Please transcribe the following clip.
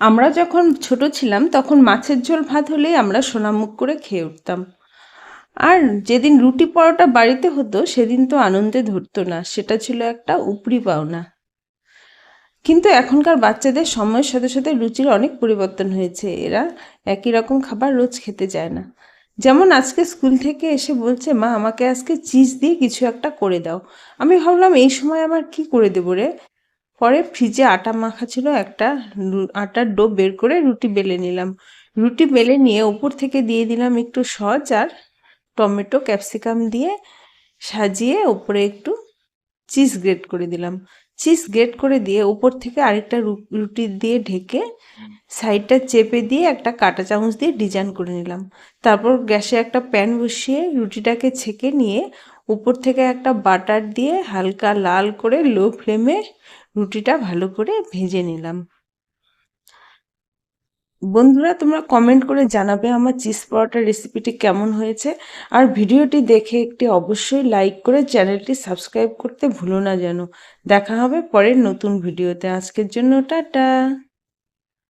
আমরা যখন ছোট ছিলাম তখন মাছের ঝোল ভাত হলেই আমরা সোনামুখ করে খেয়ে উঠতাম। আর যেদিন রুটি পরোটা বাড়িতে হতো সেদিন তো আনন্দে ধরতো না, সেটা ছিল একটা উপরি পাওনা। কিন্তু এখনকার বাচ্চাদের সময়ের সাথে সাথে রুচির অনেক পরিবর্তন হয়েছে, এরা একই রকম খাবার রোজ খেতে চায় না। যেমন আজকে স্কুল থেকে এসে বলছে, মা আমাকে আজকে চিজ দিয়ে কিছু একটা করে দাও। আমি ভাবলাম এই সময় আমার কি করে দেবো রে। পরে ফ্রিজে আটা মাখা ছিল, একটা আটার ডো বের করে রুটি বেলে নিলাম। রুটি বেলে নিয়ে উপর থেকে দিয়ে দিলাম একটু সস আর টমেটো ক্যাপসিকাম দিয়ে সাজিয়ে উপরে একটু চিজ গ্রেট করে দিলাম। চিজ গ্রেট করে দিয়ে উপর থেকে আরেকটা রুটি দিয়ে ঢেকে সাইডটা চেপে দিয়ে একটা কাঁটা চামচ দিয়ে ডিজাইন করে নিলাম। তারপর গ্যাসে একটা প্যান বসিয়ে রুটিটাকে ছেঁকে নিয়ে উপর থেকে একটা বাটার দিয়ে হালকা লাল করে লো ফ্লেমে রুটিটা ভালো করে ভেজে নিলাম। বন্ধুরা, তোমরা কমেন্ট করে জানাবে আমার চিজ পরোটার রেসিপিটি কেমন হয়েছে। আর ভিডিওটি দেখে একটি অবশ্যই লাইক করে চ্যানেলটি সাবস্ক্রাইব করতে ভুলো না যেন। দেখা হবে পরের নতুন ভিডিওতে। আজকের জন্য টাটা।